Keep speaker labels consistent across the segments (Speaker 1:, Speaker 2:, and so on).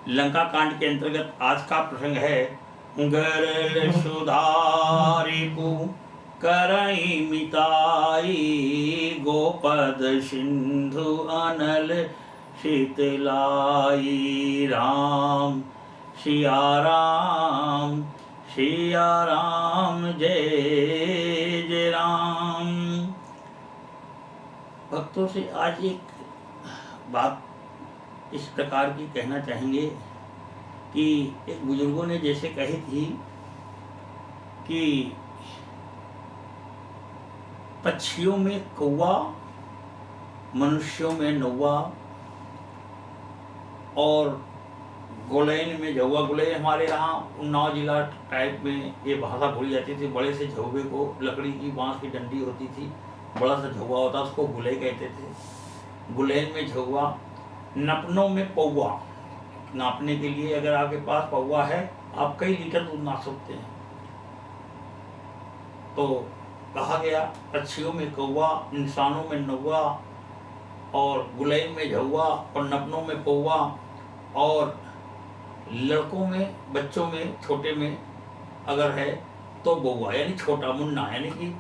Speaker 1: लंका कांड के अंतर्गत आज का प्रसंग है गरल सुधारी को करई मिताई गोपद सिंधु अनल शीतलाई। राम सिया राम जय जय राम। भक्तों से आज एक बात इस प्रकार की कहना चाहेंगे कि एक बुजुर्गों ने जैसे कही थी कि पक्षियों में कौवा, मनुष्यों में नौवा और गुलैन में झौवा। गुलैन हमारे यहाँ उन्नाव जिला टाइप में ये भाषा बोली जाती थी। बड़े से झौवे को, लकड़ी की बांस की डंडी होती थी, बड़ा सा झौवा होता, उसको गुलै कहते थे। गुलैन में झौवा, नपनों में पौवा। नापने के लिए अगर आपके पास पौवा है, आप कई लीटर दूध नाप सकते हैं। तो कहा गया पक्षियों में कौवा, इंसानों में नौवा और गुलैन में झौवा और नपनों में पौवा और लड़कों में, बच्चों में, छोटे में अगर है तो बौवा, यानी छोटा मुन्ना, यानी कि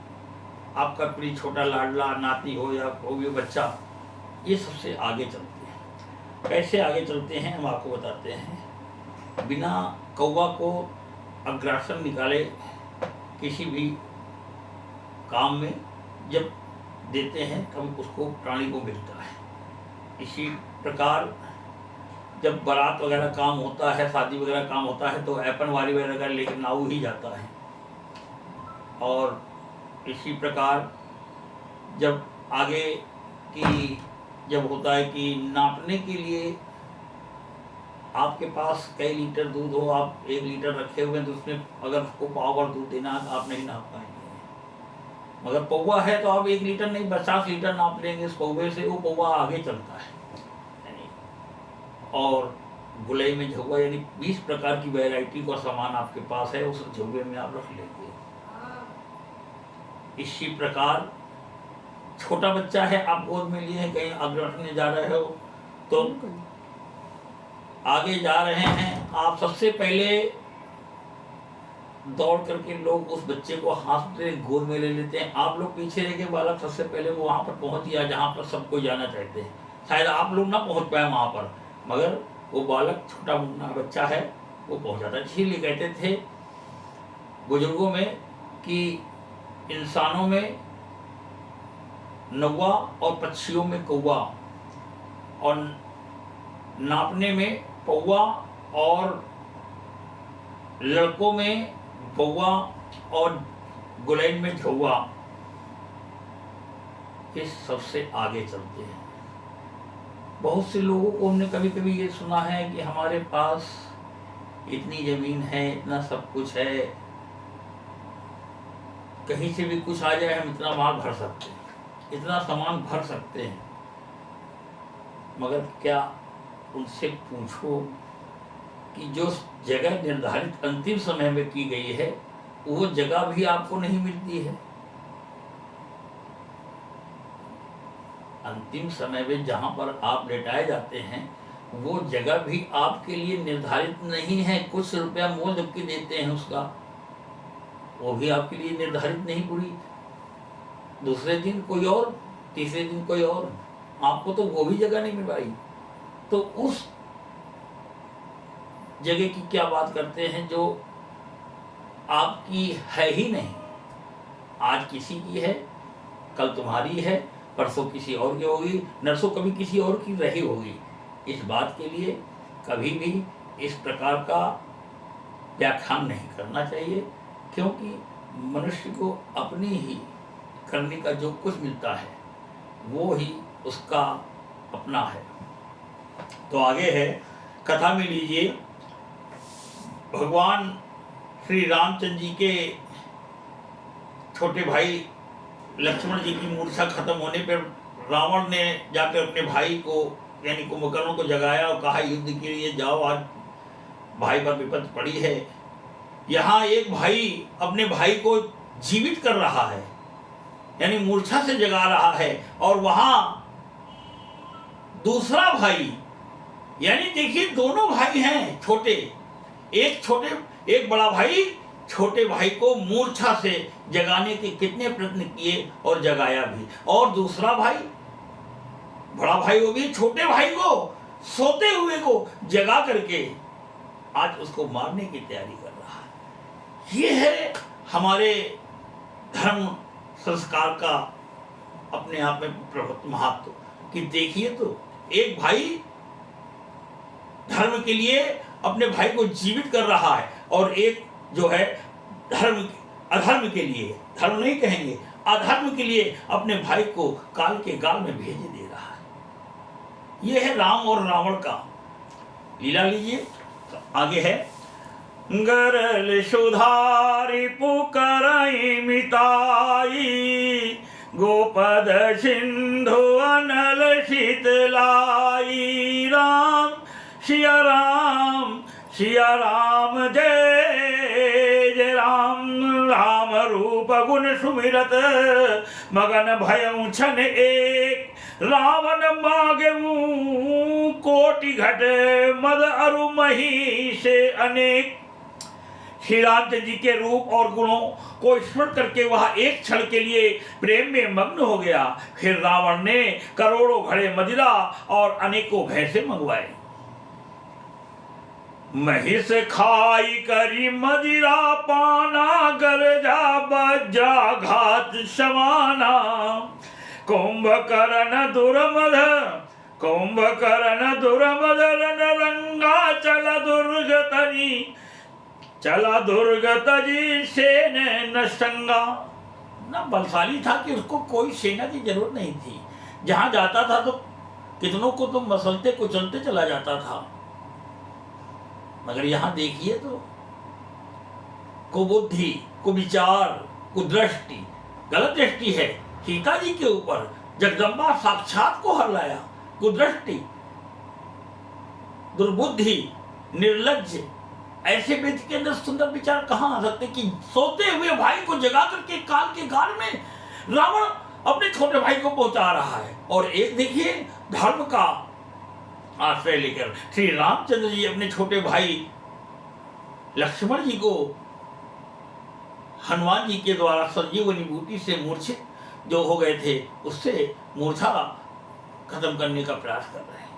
Speaker 1: आपका प्रिय छोटा लाडला नाती हो या कोई बच्चा, ये सबसे आगे चलते हैं। कैसे आगे चलते हैं हम आपको बताते हैं। बिना कौवा को अग्रासन निकाले किसी भी काम में जब देते हैं तब उसको, प्राणी को मिलता है। इसी प्रकार जब बारात वगैरह काम होता है, शादी वगैरह काम होता है, तो ऐपन वारी वगैरह लेकर नाऊ ही जाता है। और इसी प्रकार जब आगे की जब होता है कि नापने के लिए आपके पास कई लीटर दूध हो, आप 1 लीटर रखे हुए हैं, तो उसमें अगर उसको पाव भर दूध देना है तो आप नहीं नाप पाएंगे। मगर पौवा है तो आप 1 लीटर नहीं 50 लीटर नाप लेंगे इस पौवे से, वो पौवा आगे चलता है। और गुलई में झौवा, यानी 20 प्रकार की वैरायटी का सामान आपके पास है, उस झौवे में आप रख लेंगे। इसी प्रकार छोटा बच्चा है, आप गोद में लिए हैं, कहीं आप रखने जा रहे हो तो आगे जा रहे हैं, आप सबसे पहले दौड़ करके लोग उस बच्चे को हाथ से गोद में ले लेते हैं। आप लोग पीछे रह के बालक सबसे पहले वो वहां पर पहुंच गया जहां पर सबको जाना चाहते हैं। शायद आप लोग ना पहुंच पाए वहां पर, मगर वो बालक, छोटा मुन्ना बच्चा है, वो पहुंच जाता है। इसीलिए कहते थे बुजुर्गों में कि इंसानों में नौवा और पक्षियों में कौवा और नापने में पौवा और लड़कों में बौवा और गुलैन में झौवा, ये सबसे आगे चलते हैं। बहुत से लोगों को हमने कभी कभी ये सुना है कि हमारे पास इतनी जमीन है, इतना सब कुछ है, कहीं से भी कुछ आ जाए हम इतना माल भर सकते हैं, इतना सामान भर सकते हैं। मगर क्या उनसे पूछो कि जो जगह निर्धारित अंतिम समय में की गई है, वो जगह भी आपको नहीं मिलती है। अंतिम समय में जहां पर आप लेटाए जाते हैं, वो जगह भी आपके लिए निर्धारित नहीं है। कुछ रुपया मोल जबकि देते हैं उसका, वो भी आपके लिए निर्धारित नहीं पूरी। दूसरे दिन कोई और, तीसरे दिन कोई और, आपको तो वो भी जगह नहीं मिल पाई। तो उस जगह की क्या बात करते हैं जो आपकी है ही नहीं। आज किसी की है, कल तुम्हारी है, परसों किसी और की होगी, नरसों कभी किसी और की रही होगी। इस बात के लिए कभी भी इस प्रकार का व्याख्यान नहीं करना चाहिए, क्योंकि मनुष्य को अपनी ही करने का जो कुछ मिलता है वो ही उसका अपना है। तो आगे है कथा में लीजिए, भगवान श्री रामचंद्र जी के छोटे भाई लक्ष्मण जी की मूर्छा खत्म होने पर रावण ने जाकर अपने भाई को, यानी कुंभकर्ण को जगाया और कहा युद्ध के लिए जाओ, आज भाई पर विपत्ति पड़ी है। यहाँ एक भाई अपने भाई को जीवित कर रहा है, यानी मूर्छा से जगा रहा है, और वहां दूसरा भाई यानी देखिए दोनों भाई हैं छोटे, एक बड़ा भाई छोटे भाई को मूर्छा से जगाने के कितने प्रयत्न किए और जगाया भी, और दूसरा भाई बड़ा भाई वो भी छोटे भाई को सोते हुए को जगा करके आज उसको मारने की तैयारी कर रहा है। ये है हमारे धर्म संस्कार का अपने आप में महत्व कि देखिए तो एक भाई धर्म के लिए अपने भाई को जीवित कर रहा है और एक जो है अधर्म के लिए, धर्म नहीं कहेंगे, अधर्म के लिए अपने भाई को काल के गाल में भेजे दे रहा है। यह है राम और रावण का लीला। लीजिए तो आगे है, गरल सुधारी पुकरई मिताई, गोपद सिंधु अनल शीतलाई, राम सिया राम जय जय राम, राम रूप गुण सुमिरत मगन भयउ छन एक, रावण मागेऊ कोटि घट मद अरु मही से अनेक। श्री रामचंद्र जी के रूप और गुणों को स्मरण करके वह एक क्षण के लिए प्रेम में मग्न हो गया। फिर रावण ने करोड़ों घड़े मदिरा और अनेकों भैंसे मंगवाए। महिष खाई करी मदिरा पाना, गरजा बज्जा घात समाना, कुंभकर्ण दुर्मद रंगा चला दुर्ग तजी सेन न संगा। ना बलशाली था कि उसको कोई सेना की जरूरत नहीं थी, जहां जाता था तो कितनों को तो मसलते कुचलते चला जाता था। मगर यहां देखिए तो कुबुद्धि, कुविचार, कुदृष्टि, गलत दृष्टि है सीता जी के ऊपर। जगदम्बा साक्षात को हर लाया। कुदृष्टि, दुर्बुद्धि, निर्लज्ज, ऐसे व्यक्ति के अंदर सुंदर विचार कहां आ सकते कि सोते हुए भाई को जगा करके काल के गाल में रावण अपने छोटे भाई को पहुंचा रहा है। और एक देखिए धर्म का आश्रय लेकर श्री रामचंद्र जी अपने छोटे भाई लक्ष्मण जी को हनुमान जी के द्वारा संजीवनी बूटी से मूर्छित जो हो गए थे उससे मूर्छा खत्म करने का प्रयास कर रहे हैं।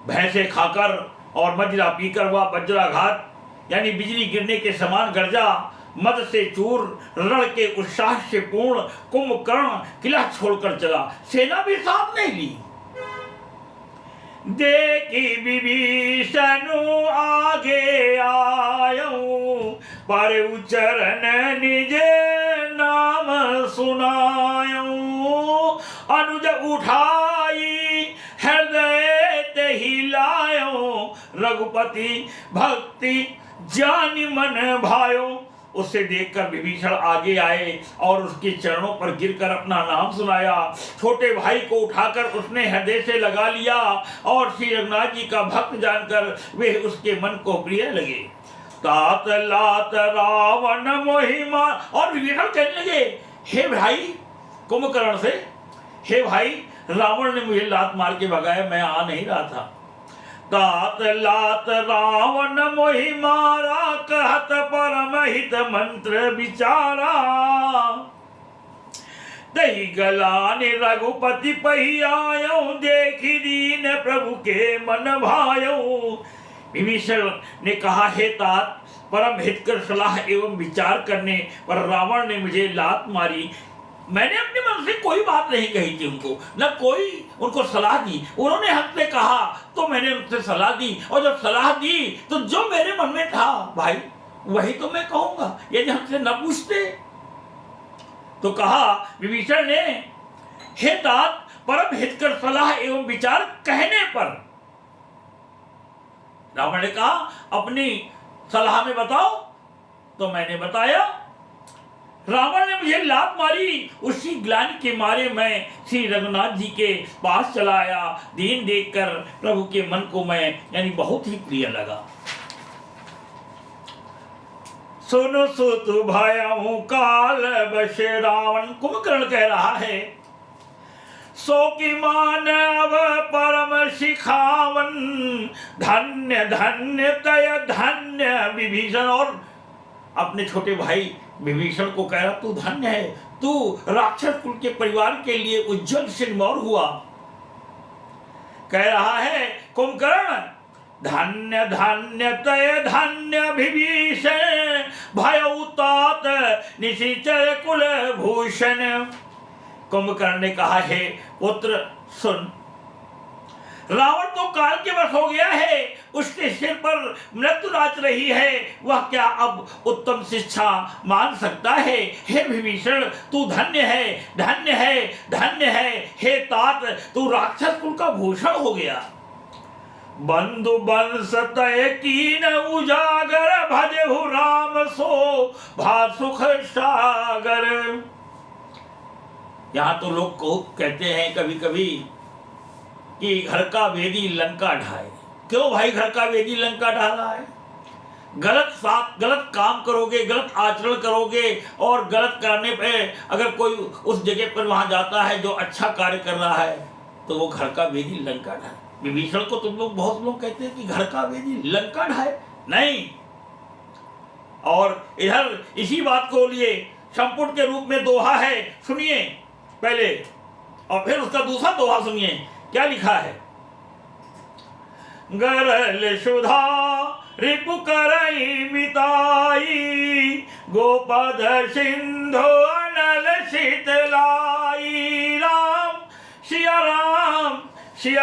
Speaker 1: भैंसे खाकर और मदिरा पीकर वह वज्राघात यानी बिजली गिरने के समान गर्जा, मद से चूर, रण के उत्साह से पूर्ण कुंभकर्ण किला छोड़कर चला। सेना भी साथ नहीं ली। देखी विभीषण आगे आयो, पर उच्चरण निज नाम सुनायो, अनुज उठाई हृदय तेहि लायो, रघुपति भक्ति जानि मन भायो। उससे देखकर विभीषण आगे आए और उसके चरणों पर गिरकर अपना नाम सुनाया। छोटे भाई को उठाकर उसने हृदय से लगा लिया और श्री रघुनाथ जी का भक्त जानकर वे उसके मन को प्रिय लगे। तात लात रावण मोहिमा, और विभीषण कहने लगे, हे भाई कुंभकर्ण से, हे भाई रावण ने मुझे लात मार के भगाया, मैं आ नहीं रहा था। तात लात रावण मोहि मारा, कहत परम हित मंत्र विचारा, दही गलाने रघुपति पही आयो, देखी दीन प्रभु के मन भायो। विभीषण ने कहा, हे तात, परम हितकर सलाह एवं विचार करने पर रावण ने मुझे लात मारी। मैंने अपने मन से कोई बात नहीं कही थी उनको, न कोई उनको सलाह दी। उन्होंने हमसे कहा तो मैंने उनसे सलाह दी, और जब सलाह दी तो जो मेरे मन में था भाई वही तो मैं कहूंगा, यदि हमसे न पूछते। तो कहा विभीषण ने, हे तात, परम हितकर सलाह एवं विचार कहने पर रावण ने कहा, अपनी सलाह में बताओ। तो मैंने बताया। रावण ने मुझे लात मारी, उसी ग्लानि के मारे मैं श्री रघुनाथ जी के पास चला आया। दीन देखकर प्रभु के मन को मैं यानी बहुत ही प्रिय लगा। सुन सुत भयउ काल बश रावण, कुंभकर्ण कह रहा है सो की मान अब परम शिखावन, धन्य धन्य तय धन्य विभीषण। और अपने छोटे भाई विभीषण को कह रहा तू धन्य है, तू राक्षस कुल के परिवार के लिए उज्जवल सिरमौर हुआ। कह रहा है कुंभकर्ण, धन्य धन्य तय धन्य विभीषण, भयउ तात निशिचर कुल भूषण। कुंभकर्ण ने कहा है पुत्र सुन, रावण तो काल के वश हो गया है, उसके सिर पर मृत्यु नाच रही है, वह क्या अब उत्तम शिक्षा मान सकता है। हे विभीषण तू धन्य है, धन्य है, धन्य है। हे तात तू राक्षस कुल का भूषण हो गया। बंधु बंस तय कीन उजागर, भजहु राम सो भा सुख सागर। यहां तो लोग को कहते हैं कभी कभी कि घर का वेदी लंका ढाए। क्यों भाई घर का वेदी लंका ढा रहा है? गलत काम करोगे, गलत आचरण करोगे, और गलत करने पे अगर कोई उस जगह पर वहां जाता है जो अच्छा कार्य कर रहा है तो वो घर का वेदी लंका ढाए। विभीषण को तुम लोग बहुत लोग कहते हैं कि घर का वेदी लंका ढाए, नहीं। और इधर इसी बात को लिए संपुट के रूप में दोहा है, सुनिए पहले और फिर उसका दूसरा दोहा सुनिए क्या लिखा है। गरल सुधा रिपु करई मिताई, गोपद सिंधु अनल शीतलाई। राम सिया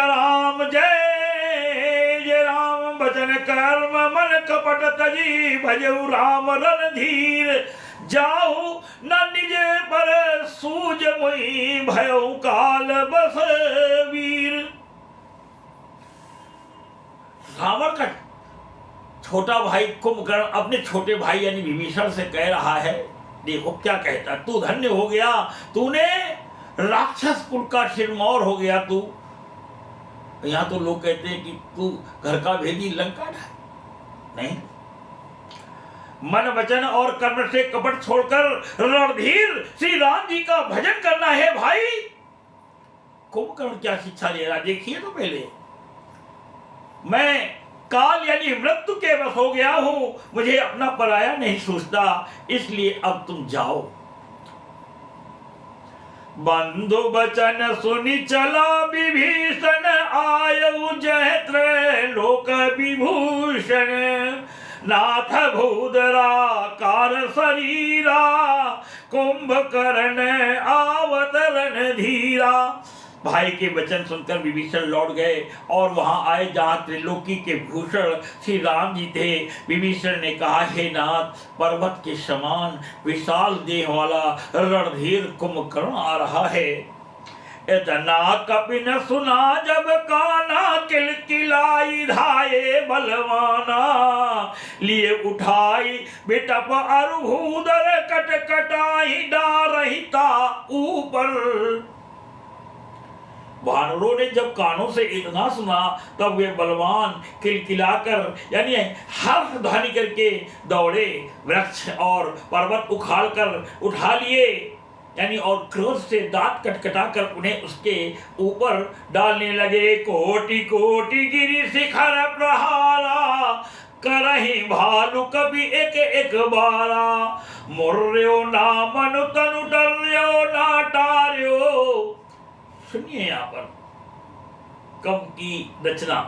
Speaker 1: राम जय जय राम, बचन कर्म मन कपट तजी, भजऊ राम रणधीर, जाऊ न निजे पर सूज मुई, भयऊ काल बस वीर। रावण का छोटा भाई कुंभकर्ण अपने छोटे भाई यानी विभीषण से कह रहा है, देखो क्या कहता, तू धन्य हो गया, तूने राक्षस कुल का सिरमौर हो गया तू। यहां तो लोग कहते हैं कि तू घर का भेदी लंका ढाए, नहीं। मन वचन और कर्म से कपट छोड़कर रणधीर श्री राम जी का भजन करना है भाई। कुंभकर्ण क्या शिक्षा दे रहा देखिए तो पहले, मैं काल यानी मृत्यु के वश हो गया हूं, मुझे अपना पराया नहीं सोचता, इसलिए अब तुम जाओ। बंधु बचन सुनि चला विभीषण, आयु जयत्र लोक विभूषण। नाथ भूधरा कार शरीरा, कुंभकर्ण आवत रणधीरा। भाई के वचन सुनकर विभीषण लौट गए और वहां आए जहां त्रिलोकी के भूषण श्री राम जी थे। विभीषण ने कहा, हे नाथ, पर्वत के समान विशाल देह वाला रणधीर कुंभकर्ण आ रहा है। इतना कपि न सुना जब काना, किलकिलाई धाये बलवाना। लिए उठाई बिटप अरुभूधर, कटकटाई डारहिता ऊपर। वानरों ने जब कानों से इतना सुना तब वे बलवान किलकिलाकर यानी हर्ष ध्वनि करके दौड़े, वृक्ष और पर्वत उखाड़ कर उठा लिए यानी और क्रोध से दांत कटकटाकर उन्हें उसके ऊपर डालने लगे। कोटि कोटि गिरि शिखर प्रहारा, करहि भालु कभी एक एक बारा। मुर्यो ना मनु तनु डर्यो ना टार्यो। सुनिए यहाँ पर कम की रचना।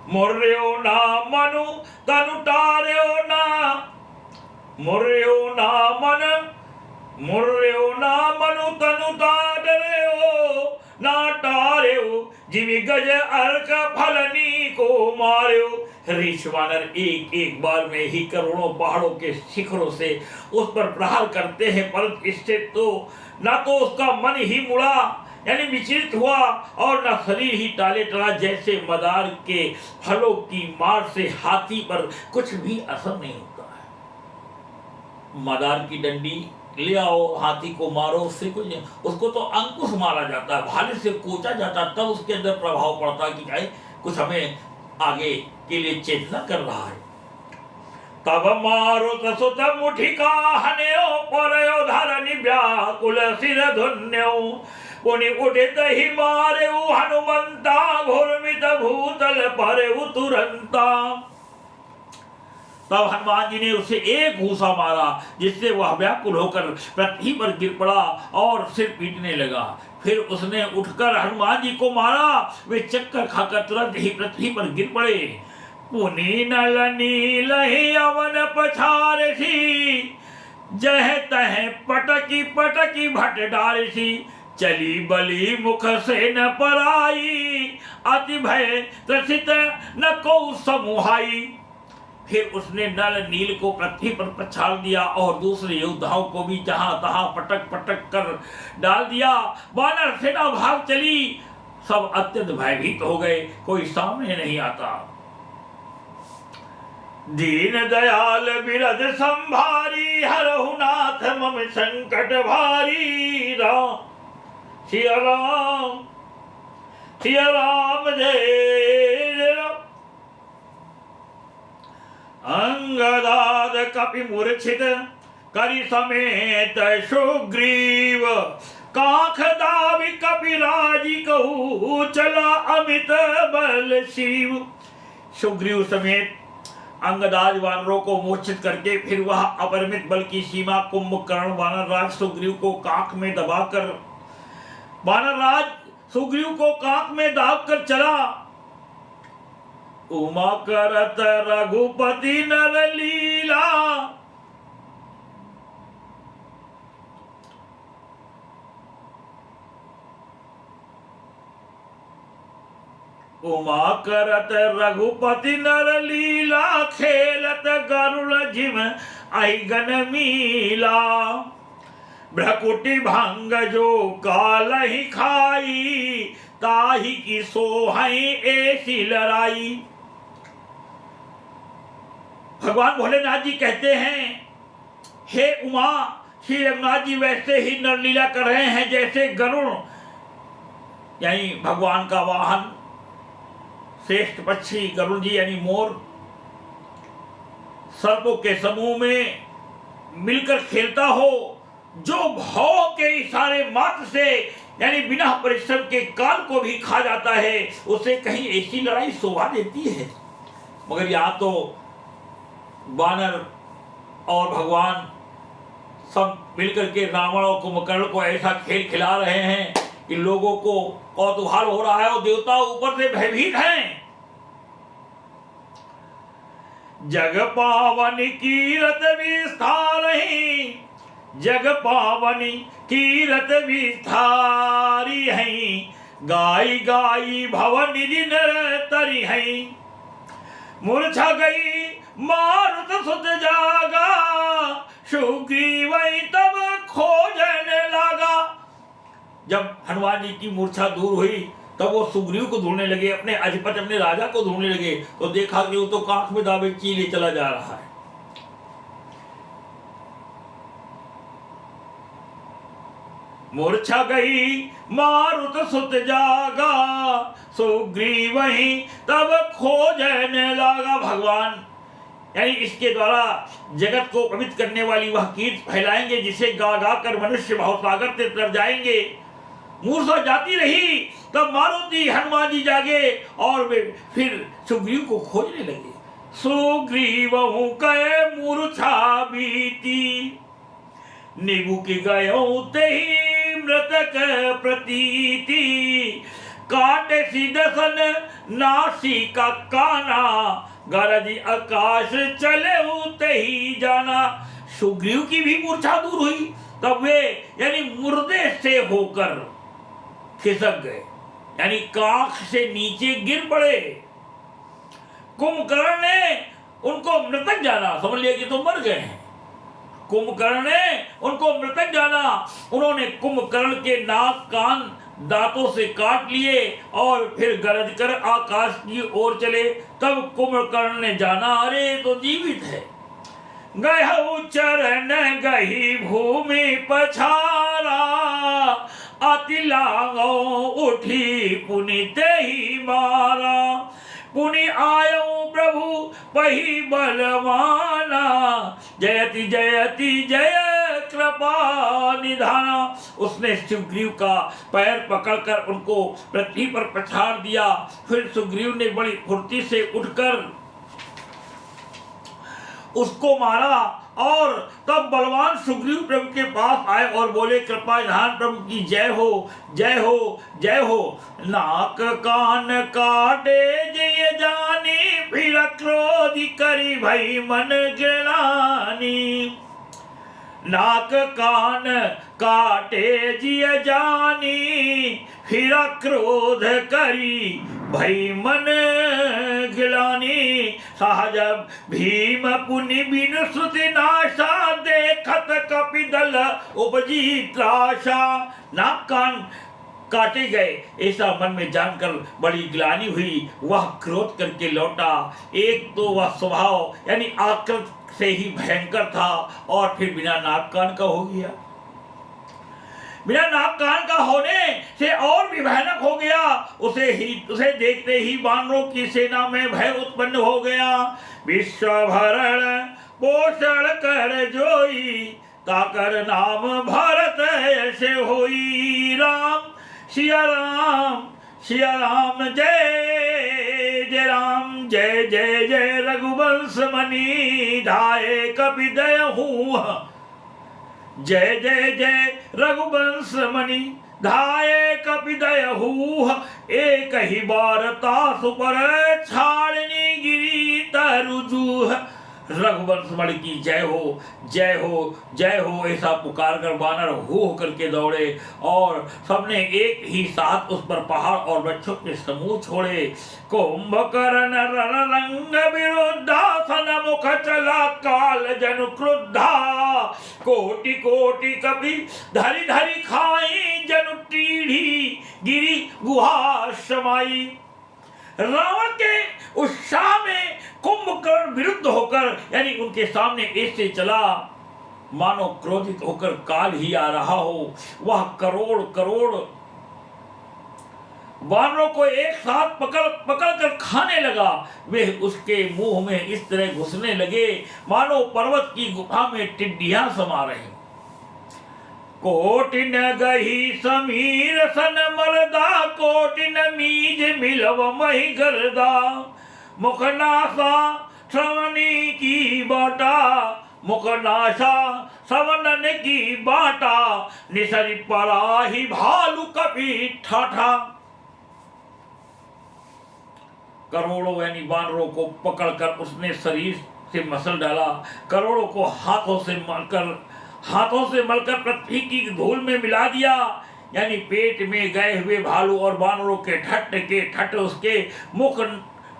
Speaker 1: मुर्यो ना मनु तनु टार्यो ना, मुर्यो ना मनु तनु टार्यो ना टार्यो। जिमि गज अर्क फलनी को मार्यो। ऋष वानर एक एक बार में ही करोड़ों पहाड़ों के शिखरों से उस पर प्रहार करते हैं, परंतु इससे तो ना तो उसका मन ही मुड़ा यानी विचलित हुआ और न शरीर ही टाले टला, जैसे मदार के फलों की मार से हाथी पर कुछ भी असर नहीं होता है। मदार की डंडी ले आओ, हाथी को मारो, उससे कुछ नहीं, उसको तो अंकुश मारा जाता है, भाले से कोचा जाता है, तब उसके अंदर प्रभाव पड़ता है कि कुछ हमें आगे के लिए चेतना कर रहा है। तब मारो तसुत मुठिका हन्यो, परयो धरनि व्याकुल सिर धुन्यो। पुनि उठित ही मारे हनुमंता घुर्मित भूतल पर तुरंता। तब हनुमान जी ने उसे एक घूसा मारा जिससे वह व्याकुल होकर पृथ्वी पर गिर पड़ा और सिर पीटने लगा। फिर उसने उठकर हनुमान जी को मारा, वे चक्कर खाकर तुरंत ही पृथ्वी पर गिर पड़े। पुनि नल नील ही अवन पछारसी, जह तह पटकी पटकी भट डारसी, चली बली मुख से न पराई, अति भय त्रसित न को समुहाई। फिर उसने नल नील को पृथ्वी पर पछाड़ दिया और दूसरे योद्धाओं को भी जहां तहां पटक पटक कर डाल दिया। वानर सेना भाग चली, सब अत्यंत भयभीत हो गए, कोई सामने नहीं आता। दीन दयाल बिरद संभारी, हरहु नाथ मम संकट भारी। राम सिया राम सिया राम जय राम। अंगदाद कपि मूर्छित करि समेत सुग्रीव, काख दावि कपिराजी कहू, चला अमित बल शिव। सुग्रीव समेत अंगदाज वानरों को मूर्छित करके फिर वह अपरिमित बल की सीमा कुंभकर्ण वानरराज सुग्रीव को काख में दबाकर कर चला। उमा करत रघुपति नर लीला, उमा करत रघुपति नर लीला, खेलत गरुड़ जिम अहिगन मीला। भ्रकुटी भंग जो काल ही खाई, ताही की सोहई ऐसी लड़ाई। भगवान भोलेनाथ जी कहते हैं, हे उमा, श्री रघुनाथ जी वैसे ही नरलीला कर रहे हैं जैसे गरुड़ यानी भगवान का वाहन श्रेष्ठ पक्षी गरुड़ जी यानी मोर सर्पों के समूह में मिलकर खेलता हो, जो भाव के इशारे मात्र से यानी बिना परिश्रम के काल को भी खा जाता है, उसे कहीं ऐसी लड़ाई शोभा देती है। मगर यहाँ तो वानर और भगवान सब मिलकर के रावण और कुंभकर्ण को ऐसा खेल खिला रहे हैं कि लोगों को कौतूहल हो रहा है और देवता ऊपर से भयभीत हैं। जग पावनी कीरत विस्तारहि, जग पावनी कीरत विस्तारी है, गाई गाई भवन निधि नर तरी है। मूर्छा गई मारुत सुत जागा, सुग्रीव तब खोजने लगा। जब हनुमान जी की मूर्छा दूर हुई तब वो सुग्रीव को ढूंढने लगे, अपने अधिपति अपने राजा को ढूंढने लगे, तो देखा कि वो तो कांख में दावे चीले चला जा रहा है। मूर्छा गई मारुत सुत जागा, सुग्रीव तब खोजने लगा। भगवान यानी इसके द्वारा जगत को पवित्र करने वाली वह कीर्ति फैलाएंगे जिसे गा गा कर मनुष्य भवसागर से तर जाएंगे। मूर्छा जाती रही तब मारुति हनुमान जी जागे और वे फिर सुग्रीव को खोजने लगे। सुग्रीव कहे मूर्छा बीती, निभु की गयो तेहि मृतक प्रतीति, काटे सीधसन नासी का काना, गरज आकाश चले उते ही जाना। सुग्रीव की भी मूर्छा दूर हुई तब वे यानी मुर्दे से होकर खिसक गए, यानी काख से नीचे गिर पड़े। कुंभकर्ण ने उनको मृतक जाना, समझ लिया कि तो मर गए हैं। कुंभकर्ण ने उनको मृतक जाना, उन्होंने कुंभकर्ण के नाक कान दांतों से काट लिए और फिर गरज कर आकाश की ओर चले। तब कुंभकर्ण ने जाना, अरे तो जीवित है। गहु चरण गही भूमि पछारा, अति लागो उठी पुनि तेहि मारा, पुनि आयो प्रभु पही बलवाना, जयति जयति जय कृपा निधाना। उसने सुग्रीव का पैर पकड़कर उनको पृथ्वी पर पछाड़ दिया। फिर सुग्रीव ने बड़ी फुर्ती से उठकर उसको मारा और तब बलवान सुग्रीव प्रभु के पास आए और बोले, कृपा निधान प्रभु की जय हो, जय हो, जय हो। नाक कान काटे जय जानी, फिर क्रोध करी भई मन गिलानी। नाक कान काटे जिय जानी, फिर क्रोध करी भई मन गिलानी। सहज भीम पुनि बिनु सुधि नाशा, देखत कपिदल उपजी त्रासा। नाक कान काटे गए ऐसा मन में जानकर बड़ी गिलानी हुई। वह क्रोध करके लौटा। एक तो वह स्वभाव यानी आकृत से ही भयंकर था और फिर बिना नाक कान का हो गया। बिना नाक कान का होने से और भी भयानक हो गया। उसे देखते ही वानरों की सेना में भय उत्पन्न हो गया। विश्व भरण पोषण कर जोई, ताकर नाम भारत ऐसे होई। राम सिया राम, सिया राम, जय जय राम, जय जय जय रघुवंश मणि धाये कपिदय हूँ। जय जय जय रघुवंश मणि धाये कपिदय हूँ। एक ही बार तासु पर छाड़नी गिरी तरुजूह। रघुवंश मणि की जय हो, जय हो, जय हो ऐसा पुकार कर वानर हो करके दौड़े और सबने एक ही साथ उस पर पहाड़ और वृक्षों के समूह छोड़े। कुंभकर्ण रणरंग विरुद्धा, सनमुख चला काल जनु क्रुद्धा। कोटि कोटि कपि धरि धरि खाई, जनु टीढ़ी गिरी गुहा समाई। रावण के उत्साह में कुंभकर्ण विरुद्ध होकर यानी उनके सामने ऐसे चला मानो क्रोधित होकर काल ही आ रहा हो। वह करोड़ करोड़ वानरों को एक साथ पकड़ कर खाने लगा। वे उसके मुंह में इस तरह घुसने लगे मानो पर्वत की गुफा में टिड्डियां समा रही। कोटिन गही समीर सन मरदा, कोटिन मीज मिलव मही गरदा। मुखनासा श्रवणी की बाटा, मुखनाशा सवनन की बाटा। निसरी पराही भालू कपी ठाठा। करोड़ों यानी वानरों को पकड़कर उसने शरीर से मसल डाला। करोड़ों को हाथों से मलकर पृथ्वी की धूल में मिला दिया। यानी पेट में गए हुए भालू और वानरों के ठट उसके मुख,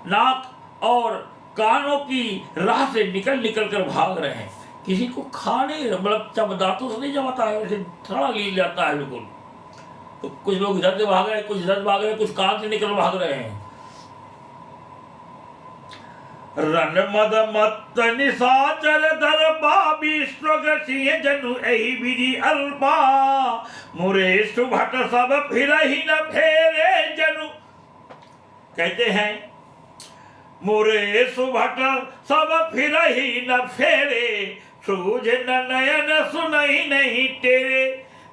Speaker 1: नाक और कानों की राह से निकल कर भाग रहे हैं। किसी को खाने मतलब दांतों से नहीं जमाता है, वैसे थोड़ा ली जाता है बिल्कुल। तो कुछ लोग इधर से भाग रहे हैं, कुछ इधर भाग रहे हैं, कुछ कान से निकल भाग रहे हैं। रन मद मत निशाचर दर्पा, विश्व सिंह जनु एहि विधि अल्पा। मुरे सुभट सब फिरहि न फेरे जनु। कहते हैं मुरे सुभट सब फिरहि न फेरे, सूझ न नयन सुनहि नहीं तेरे।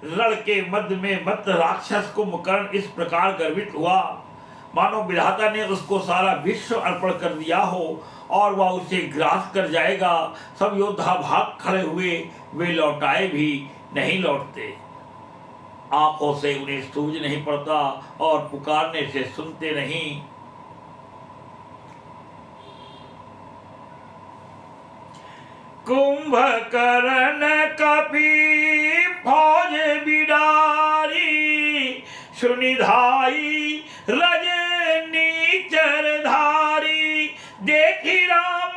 Speaker 1: रण के मध्य में मत राक्षस कुंभकर्ण इस प्रकार गर्वित हुआ मानो विधाता ने उसको सारा विश्व अर्पण कर दिया हो और वह उसे ग्रास कर जाएगा। सब योद्धा भाग खड़े हुए, वे लौटाए भी नहीं लौटते। आंखों से उन्हें सूझ नहीं पड़ता और पुकारने से सुनते नहीं। कुंभकर्ण कपि फौज बिडारी, सुनिधाई रजनी चरधारी। देखी राम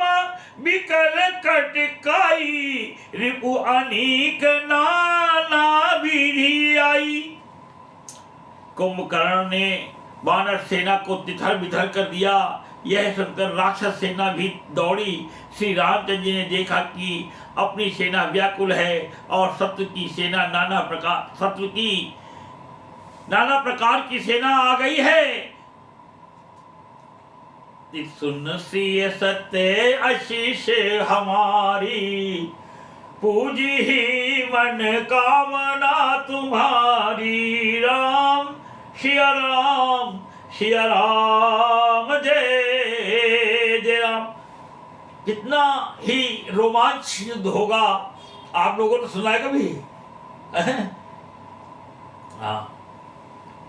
Speaker 1: बिकल कटकाई, रिपु अनीक नाना विधि आई। कुंभकर्ण ने वानर सेना को तितर बितर कर दिया। यह सुनकर राक्षस सेना भी दौड़ी। श्री रामचंद्र जी ने देखा कि अपनी सेना व्याकुल है और शत्रु की नाना प्रकार की सेना आ गई है। सुन सिय सत्य आशीष हमारी, पूजी ही मन कामना तुम्हारी। राम सिया राम सिया राम जय जय राम। कितना ही रोमांच युद्ध होगा, आप लोगों ने सुना है कभी? हाँ,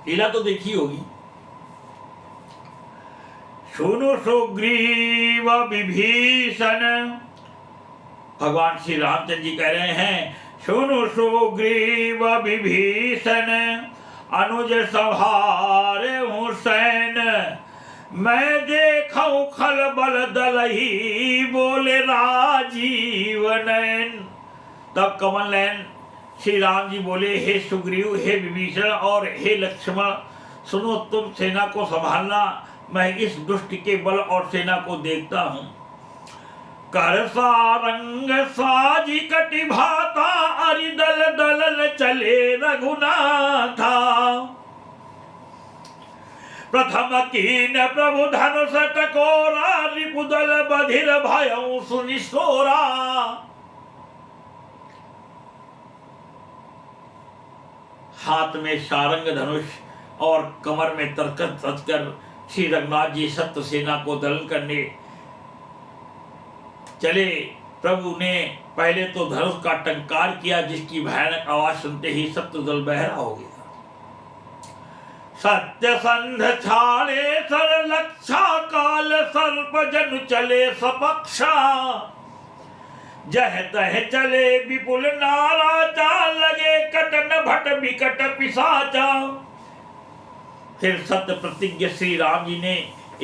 Speaker 1: लीला तो देखी होगी। सुनो सुग्रीव विभीषण, भगवान श्री रामचंद्र जी कह रहे हैं, सुनो सुग्रीव विभीषण अनुज सभारे हुसैन, मैं देखूं खलबल दलही बोले राजीव नैन। तब कमल नैन श्री राम जी बोले, हे सुग्रीव, हे विभीषण और हे लक्ष्मण, सुनो, तुम सेना को संभालना, मैं इस दुष्ट के बल और सेना को देखता हूं। कर सारंग साजी कटि भाता, अरि दल दलन चले रघुनाथा। प्रथम कीन प्रभु धनुष टकोरा, रिपुदल बधिर भयउ सुनि सोरा। हाथ में सारंग धनुष और कमर में तरकत रचकर श्री रघुनाथ जी शत्रु सेना को दलन करने चले। प्रभु ने पहले तो धनुष का टंकार किया, जिसकी भयानक आवाज सुनते ही शत्रु दल बहरा हो गया। सत्य संध छाड़े सर लक्षा, काल सर्प जनु चले सपक्षा। जह तह चले विपुल नारा, चाल लगे कटन भट विकट पिशाचा। फिर सत्य प्रतिज्ञ श्री राम जी ने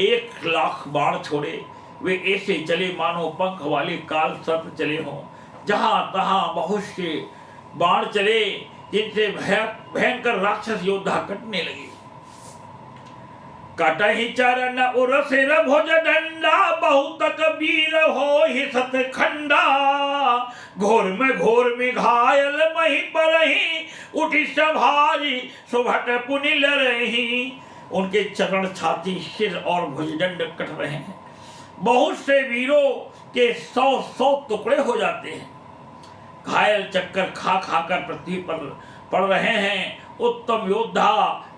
Speaker 1: 1,00,000 बाण छोड़े। वे ऐसे चले मानो पंख वाले काल सर्प चले हों। जहां तहां बहुत से बाण चले, जिनसे भयंकर राक्षस योद्धा कटने लगे। कटहि चरण उर सिर भुज दंडा, बहुतक वीर होहि सतखंडा। घोर में घायल मही परही, उठी सभारी सुभट पुनि लरही। उनके चरण, छाती, सिर और भुजदंड कट रहे हैं। बहुत से वीरों के 100 टुकड़े हो जाते हैं। घायल चक्कर खा खाकर पृथ्वी पर पड़ रहे हैं। उत्तम योद्धा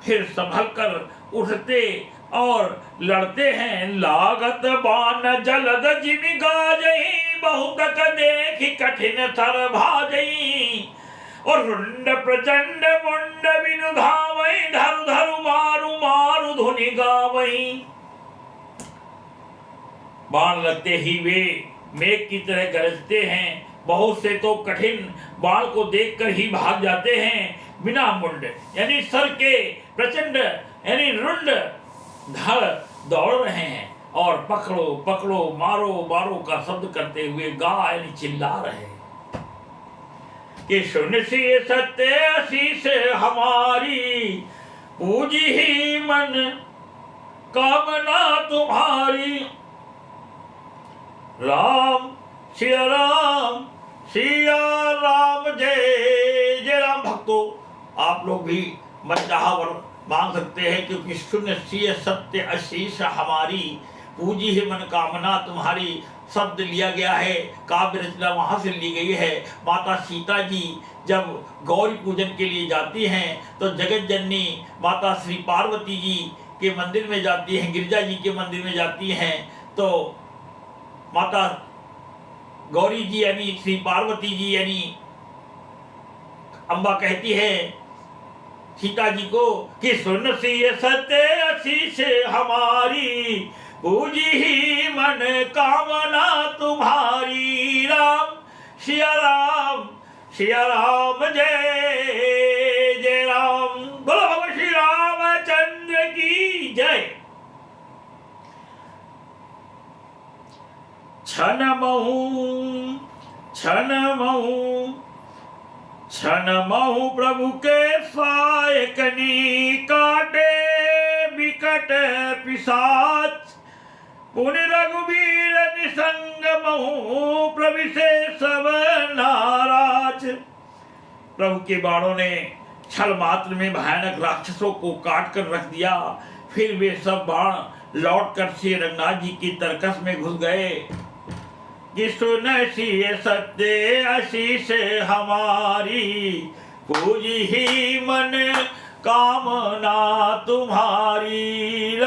Speaker 1: फिर संभल कर उठते और लड़ते हैं। लागत बाण जलद जिमि गाजई, बहुतक देखि कठिन थर भाजई। और रुंड प्रचंड मुंड बिनु धावई, धरु धरु मारु मारु धुनि गावई। बाण लगते ही वे मेघ की तरह गरजते हैं। बहुत से तो कठिन बाण को देखकर ही भाग जाते हैं। बिना मुंड यानी सर के, प्रचंड यानी रुंड धड़ दौड़ रहे हैं और पकड़ो पकड़ो, मारो मारो का शब्द करते हुए गा यानी चिल्ला रहे हैं कि सुन सी सत्य आशीष हमारी, पूजी ही मन कामना तुम्हारी। राम सिया राम सिया राम जय जय राम। भक्तों, आप लोग भी मनचाहा वर मांग सकते हैं, क्योंकि शून्य सी सत्य आशीष हमारी, पूजी है मन कामना तुम्हारी शब्द लिया गया है। काव्य रचना वहाँ से ली गई है। माता सीता जी जब गौरी पूजन के लिए जाती हैं तो जगत जननी माता श्री पार्वती जी के मंदिर में जाती हैं, गिरिजा जी के मंदिर में जाती हैं। तो माता गौरी जी यानी श्री पार्वती जी यानी अम्बा कहती है सीता जी को कि सुन सी सत्य आशीष हमारी, पूजी ही मन कामना तुम्हारी। राम सिया राम जय जय राम। बोलो भगवान श्री रामचंद्र की जय। छन महू प्रभु के सायकनी, काटे विकट पिशाच। पुनि रघुवीर निसंग महू, प्रविशे सब नाराज। प्रभु के बाणों ने छल मात्र में भयानक राक्षसों को काट कर रख दिया। फिर वे सब बाण लौट कर श्री रघुनाथ जी की तरकस में घुस गए। कि सुनसिए सत्य आशीष हमारी, पूजी ही मन कामना तुम्हारी।